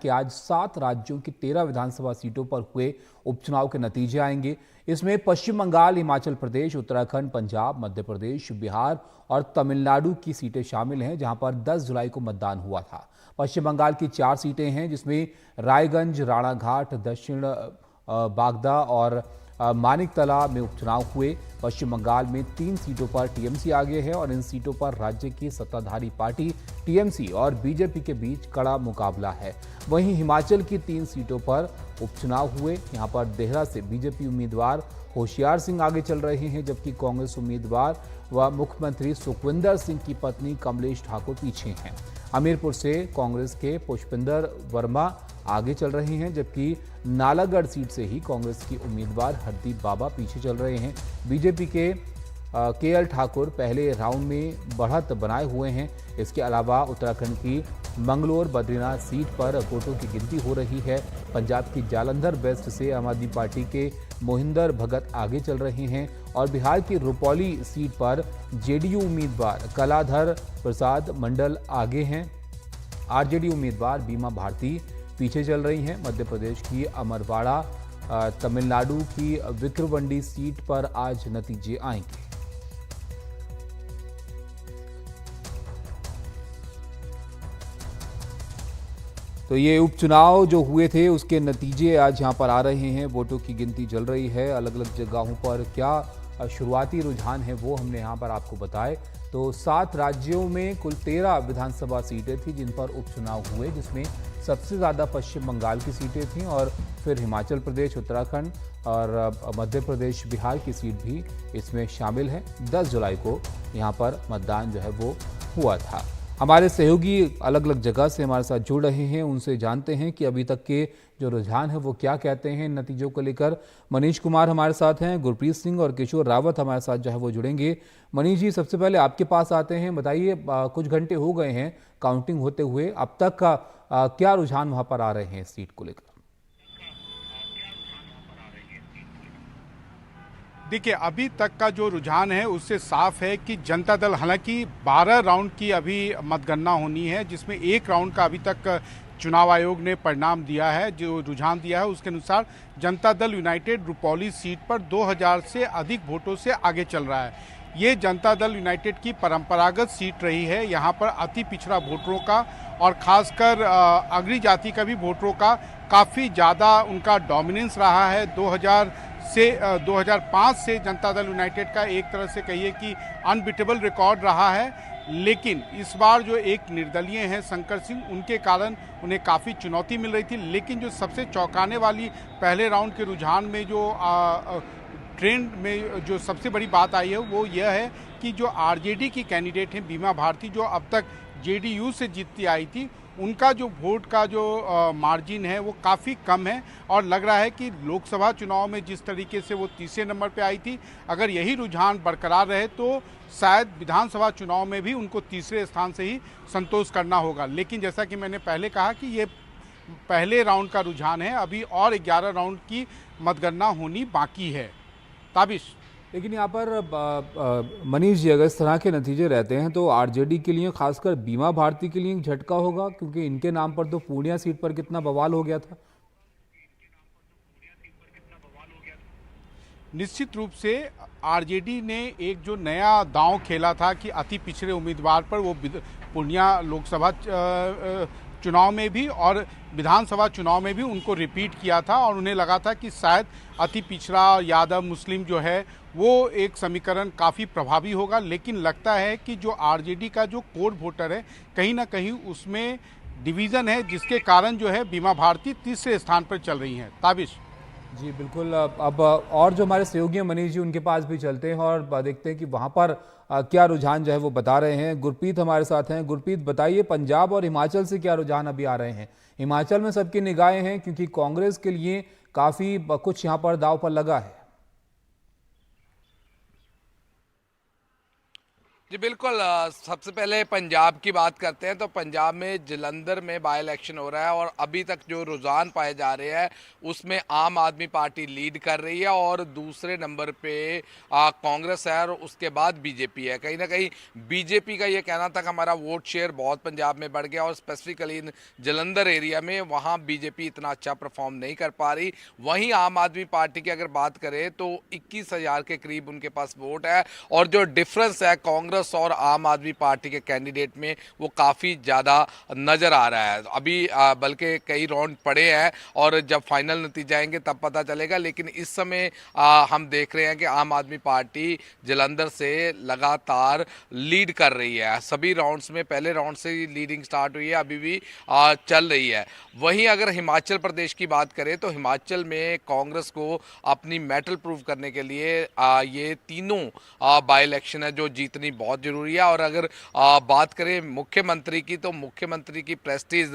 कि आज 7 राज्यों की 13 विधानसभा सीटों पर हुए उपचुनाव के नतीजे आएंगे। इसमें पश्चिम बंगाल, हिमाचल प्रदेश, उत्तराखंड, पंजाब, मध्य प्रदेश, बिहार और तमिलनाडु की सीटें शामिल हैं, जहां पर 10 जुलाई को मतदान हुआ था। पश्चिम बंगाल की 4 सीटें हैं, जिसमें रायगंज, राणाघाट, दक्षिण बागदा और मानिकतला में उपचुनाव हुए। पश्चिम बंगाल में 3 सीटों पर टीएमसी आगे है और इन सीटों पर राज्य की सत्ताधारी पार्टी टीएमसी और बीजेपी के बीच कड़ा मुकाबला है। वहीं हिमाचल की 3 सीटों पर उपचुनाव हुए। यहां पर देहरा से बीजेपी उम्मीदवार होशियार सिंह आगे चल रहे हैं, जबकि कांग्रेस उम्मीदवार व मुख्यमंत्री सुखविंदर सिंह की पत्नी कमलेश ठाकुर पीछे हैं। हमीरपुर से कांग्रेस के पुष्पिंदर वर्मा आगे चल रहे हैं, जबकि नालागढ़ सीट से ही कांग्रेस की उम्मीदवार हरदीप बाबा पीछे चल रहे हैं। बीजेपी के केएल ठाकुर पहले राउंड में बढ़त बनाए हुए हैं। इसके अलावा उत्तराखंड की मंगलोर बद्रीनाथ सीट पर वोटों की गिनती हो रही है। पंजाब की जालंधर वेस्ट से आम आदमी पार्टी के मोहिंदर भगत आगे चल रहे हैं और बिहार की रुपौली सीट पर जेडीयू उम्मीदवार कलाधर प्रसाद मंडल आगे हैं। आरजेडी उम्मीदवार बीमा भारती पीछे चल रही हैं। मध्य प्रदेश की अमरवाड़ा, तमिलनाडु की विक्रमंडी सीट पर आज नतीजे आएंगे। तो ये उपचुनाव जो हुए थे उसके नतीजे आज यहाँ पर आ रहे हैं। वोटों की गिनती चल रही है। अलग अलग जगहों पर क्या शुरुआती रुझान है वो हमने यहाँ पर आपको बताए। तो 7 राज्यों में कुल 13 विधानसभा सीटें थी जिन पर उपचुनाव हुए, जिसमें सबसे ज़्यादा पश्चिम बंगाल की सीटें थीं और फिर हिमाचल प्रदेश, उत्तराखंड और मध्य प्रदेश, बिहार की सीट भी इसमें शामिल है। 10 जुलाई को यहाँ पर मतदान जो है वो हुआ था। हमारे सहयोगी अलग अलग जगह से हमारे साथ जुड़ रहे हैं, उनसे जानते हैं कि अभी तक के जो रुझान है वो क्या कहते हैं नतीजों को लेकर। मनीष कुमार हमारे साथ हैं, गुरप्रीत सिंह और किशोर रावत हमारे साथ जो है वो जुड़ेंगे। मनीष जी, सबसे पहले आपके पास आते हैं। बताइए, कुछ घंटे हो गए हैं काउंटिंग होते हुए, अब तक का क्या रुझान वहां पर आ रहे हैं इस सीट को लेकर? देखिए, अभी तक का जो रुझान है उससे साफ है कि जनता दल, हालांकि 12 राउंड की अभी मतगणना होनी है, जिसमें 1 राउंड का अभी तक चुनाव आयोग ने परिणाम दिया है। जो रुझान दिया है उसके अनुसार जनता दल यूनाइटेड रुपौली सीट पर 2000 से अधिक वोटों से आगे चल रहा है। ये जनता दल यूनाइटेड की परंपरागत सीट रही है। यहाँ पर अति पिछड़ा वोटरों का और खासकर अग्री जाति का भी वोटरों का काफ़ी ज़्यादा उनका डोमिनेंस रहा है। 2005 से जनता दल यूनाइटेड का एक तरह से कहिए कि अनबिटेबल रिकॉर्ड रहा है। लेकिन इस बार जो एक निर्दलीय हैं शंकर सिंह, उनके कारण उन्हें काफ़ी चुनौती मिल रही थी। लेकिन जो सबसे चौंकाने वाली पहले राउंड के रुझान में जो ट्रेंड में जो सबसे बड़ी बात आई है वो यह है कि जो आरजेडी की कैंडिडेट हैं बीमा भारती, जो अब तक जेडीयू से जीतती आई थी, उनका जो वोट का जो मार्जिन है वो काफ़ी कम है। और लग रहा है कि लोकसभा चुनाव में जिस तरीके से वो तीसरे नंबर पे आई थी, अगर यही रुझान बरकरार रहे तो शायद विधानसभा चुनाव में भी उनको तीसरे स्थान से ही संतोष करना होगा। लेकिन जैसा कि मैंने पहले कहा कि ये पहले राउंड का रुझान है, अभी और 11 राउंड की मतगणना होनी बाकी है। ताबिश। लेकिन यहाँ पर मनीष जी, अगर इस तरह के नतीजे रहते हैं तो आरजेडी के लिए, खासकर बीमा भारती के लिए झटका होगा, क्योंकि इनके नाम पर तो पूर्णिया सीट पर कितना बवाल हो गया था। निश्चित रूप से आरजेडी ने एक जो नया दांव खेला था कि अति पिछड़े उम्मीदवार पर, वो पूर्णिया लोकसभा चुनाव में भी और विधानसभा चुनाव में भी उनको रिपीट किया था और उन्हें लगा था कि शायद अति पिछड़ा यादव मुस्लिम जो है वो एक समीकरण काफ़ी प्रभावी होगा। लेकिन लगता है कि जो आरजेडी का जो कोर वोटर है, कहीं ना कहीं उसमें डिवीज़न है, जिसके कारण जो है बीमा भारती तीसरे स्थान पर चल रही हैं। ताबिश जी बिल्कुल। अब और जो हमारे सहयोगी हैं मनीष जी, उनके पास भी चलते हैं और देखते हैं कि वहाँ पर क्या रुझान जो है वो बता रहे हैं। गुरप्रीत हमारे साथ हैं। गुरप्रीत, बताइए, पंजाब और हिमाचल से क्या रुझान अभी आ रहे हैं? हिमाचल में सबकी निगाहें हैं क्योंकि कांग्रेस के लिए काफ़ी कुछ यहाँ पर दांव पर लगा है। जी बिल्कुल। सबसे पहले पंजाब की बात करते हैं तो पंजाब में जलंधर में बाई इलेक्शन हो रहा है और अभी तक जो रुझान पाए जा रहे हैं उसमें आम आदमी पार्टी लीड कर रही है और दूसरे नंबर पे कांग्रेस है और उसके बाद बीजेपी है। कहीं ना कहीं बीजेपी का ये कहना था कि हमारा वोट शेयर बहुत पंजाब में बढ़ गया और स्पेसिफिकली इन जलंधर एरिया में वहाँ बीजेपी इतना अच्छा परफॉर्म नहीं कर पा रही। वहीं आम आदमी पार्टी की अगर बात करें तो 21,000 के करीब उनके पास वोट है और जो डिफरेंस है कांग्रेस और आम आदमी पार्टी के कैंडिडेट में वो काफ़ी ज़्यादा नज़र आ रहा है। अभी बल्कि कई राउंड पड़े हैं और जब फाइनल नतीजे आएंगे तब पता चलेगा, लेकिन इस समय हम देख रहे हैं कि आम आदमी पार्टी जलंधर से लगातार लीड कर रही है। सभी राउंड्स में पहले राउंड से ही लीडिंग स्टार्ट हुई है, अभी भी चल रही है। वहीं अगर हिमाचल प्रदेश की बात करें तो हिमाचल में कांग्रेस को अपनी मेटल प्रूव करने के लिए ये तीनों बाई इलेक्शन है जो जीतनी बहुत जरूरी है। और अगर बात करें मुख्यमंत्री की तो मुख्यमंत्री की प्रेस्टीज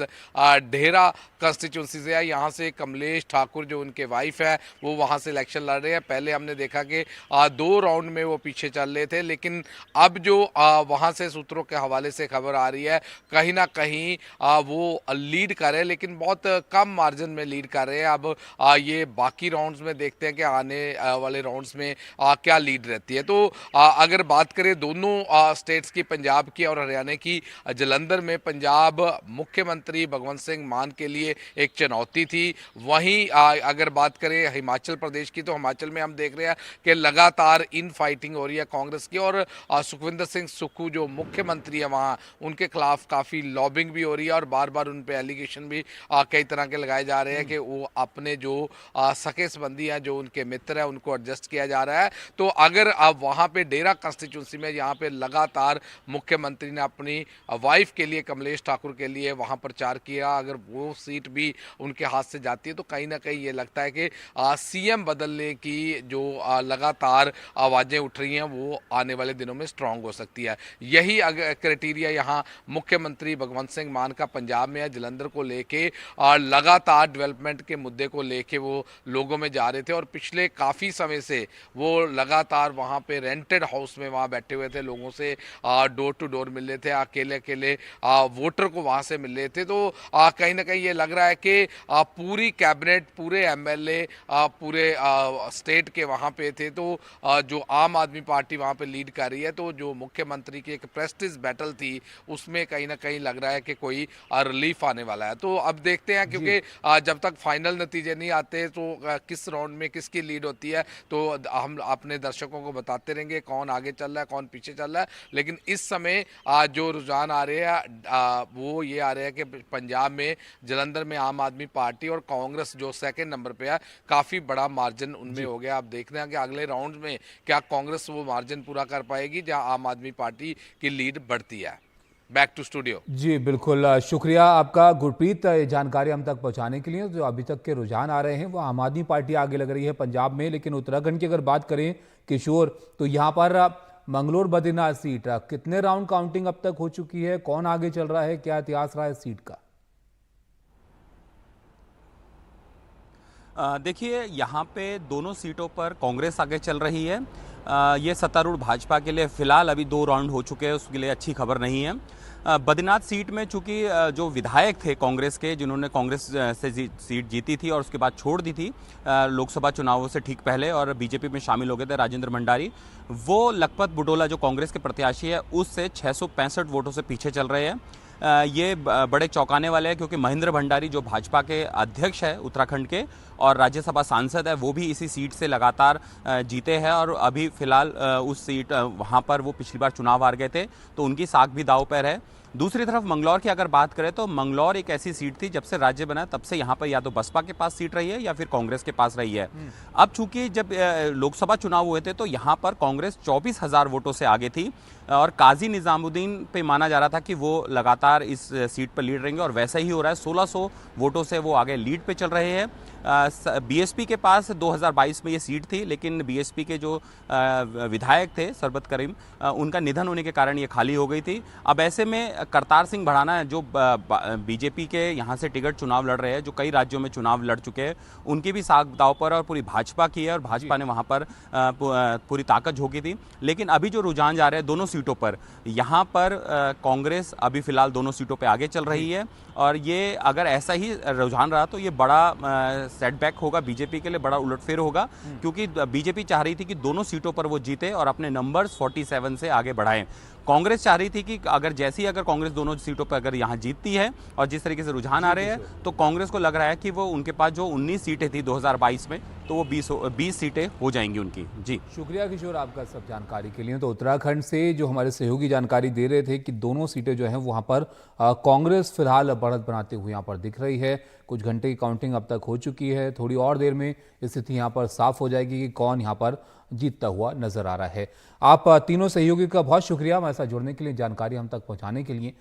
ढेरा कंस्टिट्यूंसी से है। यहाँ से कमलेश ठाकुर जो उनके वाइफ है वो वहाँ से इलेक्शन लड़ रहे हैं। पहले हमने देखा कि 2 राउंड में वो पीछे चल रहे थे, लेकिन अब जो वहाँ से सूत्रों के हवाले से खबर आ रही है कहीं ना कहीं वो लीड कर रहे हैं, लेकिन बहुत कम मार्जिन में लीड कर रहे हैं। अब ये बाकी राउंड्स में देखते हैं कि आने वाले राउंड्स में क्या लीड रहती है। तो अगर बात करें दोनों स्टेट्स की, पंजाब की और हरियाणा की, जलंधर में पंजाब मुख्यमंत्री भगवंत सिंह मान के लिए एक चुनौती थी। वहीं अगर बात करें हिमाचल प्रदेश की तो हिमाचल में हम देख रहे हैं कि लगातार इन फाइटिंग हो रही है कांग्रेस की और सुखविंदर सिंह सुक्खू जो मुख्यमंत्री है वहाँ उनके खिलाफ काफ़ी लॉबिंग भी हो रही है और बार बार उन पर एलिगेशन भी कई तरह के लगाए जा रहे हैं कि वो अपने जो सगे संबंधी हैं, जो उनके मित्र हैं, उनको एडजस्ट किया जा रहा है। तो अगर अब वहाँ पे डेरा कंस्टिट्यूंसी में यहाँ पे लगातार मुख्यमंत्री ने अपनी वाइफ के लिए, कमलेश ठाकुर के लिए वहाँ प्रचार किया, अगर वो सीट भी उनके हाथ से जाती है तो कहीं ना कहीं ये लगता है कि सीएम बदलने की जो लगातार आवाज़ें उठ रही हैं वो आने वाले दिनों में स्ट्रांग हो सकती है। यही क्राइटेरिया यहाँ मुख्यमंत्री भगवंत सिंह मान का पंजाब में है। जलंधर को लेके लगातार डेवलपमेंट के मुद्दे को लेके वो लोगों में जा रहे थे और पिछले काफ़ी समय से वो लगातार वहाँ पे रेंटेड हाउस में वहाँ बैठे हुए थे, लोगों से डोर टू डोर मिल रहे थे, अकेले अकेले वोटर को वहाँ से मिल रहे थे। तो कहीं ना कहीं ये लग रहा है कि पूरी कैबिनेट, पूरे एमएलए, पूरे स्टेट के वहाँ पे थे। तो जो आम आदमी पार्टी वहाँ पे लीड कर रही है, तो जो मुख्यमंत्री की एक प्रेस्टीज बैटल थी उसमें कहीं ना कहीं लग रहा है कि कोई रिलीफ आने वाला है। तो अब देखते हैं, क्योंकि जब तक फाइनल नतीजे नहीं आते तो किस राउंड में किसकी लीड होती है तो हम अपने दर्शकों को बताते रहेंगे कौन आगे चल रहा है कौन पीछे चल रहा है। लेकिन इस समय जो रुझान आ रहे हैं वो ये आ रहे हैं कि पंजाब में जलंधर में आम आदमी पार्टी और कांग्रेस जो सेकंड नंबर पे है, काफ़ी बड़ा मार्जिन उनमें हो गया। आप देख रहे हैं कि अगले राउंड में क्या कांग्रेस वो मार्जिन पूरा कर पाएगी जहां आम आदमी पार्टी की लीड बढ़ती है। Back to studio. जी बिल्कुल, शुक्रिया आपका गुरप्रीत, ये जानकारी हम तक पहुंचाने के लिए। जो अभी तक के रुझान आ रहे हैं वो आम आदमी पार्टी आगे लग रही है पंजाब में, लेकिन उत्तराखंड की अगर बात करें किशोर, तो यहाँ पर मंगलोर बद्रीनाथ सीट कितने राउंड काउंटिंग अब तक हो चुकी है, कौन आगे चल रहा है, क्या इतिहास रहा है इस सीट का? देखिए, यहाँ पे दोनों सीटों पर कांग्रेस आगे चल रही है। ये सत्तारूढ़ भाजपा के लिए फिलहाल अभी 2 राउंड हो चुके हैं, उसके लिए अच्छी खबर नहीं है। बद्रीनाथ सीट में चूंकि जो विधायक थे कांग्रेस के, जिन्होंने कांग्रेस से सीट जीती थी और उसके बाद छोड़ दी थी लोकसभा चुनावों से ठीक पहले और बीजेपी में शामिल हो गए थे, राजेंद्र भंडारी, वो लखपत बुडोला जो कांग्रेस के प्रत्याशी है उससे 665 वोटों से पीछे चल रहे हैं। ये बड़े चौंकाने वाले हैं क्योंकि महेंद्र भंडारी जो भाजपा के अध्यक्ष है उत्तराखंड के और राज्यसभा सांसद है, वो भी इसी सीट से लगातार जीते हैं और अभी फिलहाल उस सीट वहाँ पर वो पिछली बार चुनाव हार गए थे, तो उनकी साख भी दांव पर है। दूसरी तरफ मंगलौर की अगर बात करें तो मंगलौर एक ऐसी सीट थी, जब से राज्य बना तब से यहाँ पर या तो बसपा के पास सीट रही है या फिर कांग्रेस के पास रही है। अब चूंकि जब लोकसभा चुनाव हुए थे तो यहाँ पर कांग्रेस 24,000 वोटों से आगे थी और काजी निजामुद्दीन पे माना जा रहा था कि वो लगातार इस सीट पर लीड रहेंगे और वैसा ही हो रहा है। 1600 वोटों से वो आगे लीड पे चल रहे हैं। बीएसपी के पास 2022 में ये सीट थी, लेकिन बीएसपी के जो विधायक थे सरबत करीम, उनका निधन होने के कारण ये खाली हो गई थी। अब ऐसे में करतार सिंह भड़ाना जो बीजेपी के यहाँ से टिकट चुनाव लड़ रहे हैं, जो कई राज्यों में चुनाव लड़ चुके हैं, उनकी भी साख दाव पर और पूरी भाजपा की है और भाजपा ने वहाँ पर पूरी ताकत झोंकी थी। लेकिन अभी जो रुझान जा रहे हैं दोनों सीटों पर, यहाँ पर कांग्रेस अभी फिलहाल दोनों सीटों पर आगे चल रही है और ये अगर ऐसा ही रुझान रहा तो ये बड़ा सेटबैक होगा बीजेपी के लिए, बड़ा उलटफेर होगा, क्योंकि बीजेपी चाह रही थी कि दोनों सीटों पर वो जीते और अपने नंबर्स 47 से आगे बढ़ाएं। कांग्रेस चाह रही थी कि अगर कांग्रेस दोनों सीटों पर अगर यहाँ जीतती है और जिस तरीके से रुझान आ रहे हैं, तो कांग्रेस को लग रहा है कि वो उनके पास जो 19 सीटें थी 2022 में, तो वो 20 सीटें हो जाएंगी उनकी। जी शुक्रिया किशोर आपका सब जानकारी के लिए। तो उत्तराखंड से जो हमारे सहयोगी जानकारी दे रहे थे कि दोनों सीटें जो हैं वहाँ पर कांग्रेस फिलहाल बढ़त बनाते हुए यहाँ पर दिख रही है। कुछ घंटे की काउंटिंग अब तक हो चुकी है, थोड़ी और देर में स्थिति यहाँ पर साफ हो जाएगी कि कौन यहाँ पर जीतता हुआ नजर आ रहा है। आप तीनों सहयोगी का बहुत शुक्रिया हमारे साथ जुड़ने के लिए, जानकारी हम तक पहुँचाने के लिए।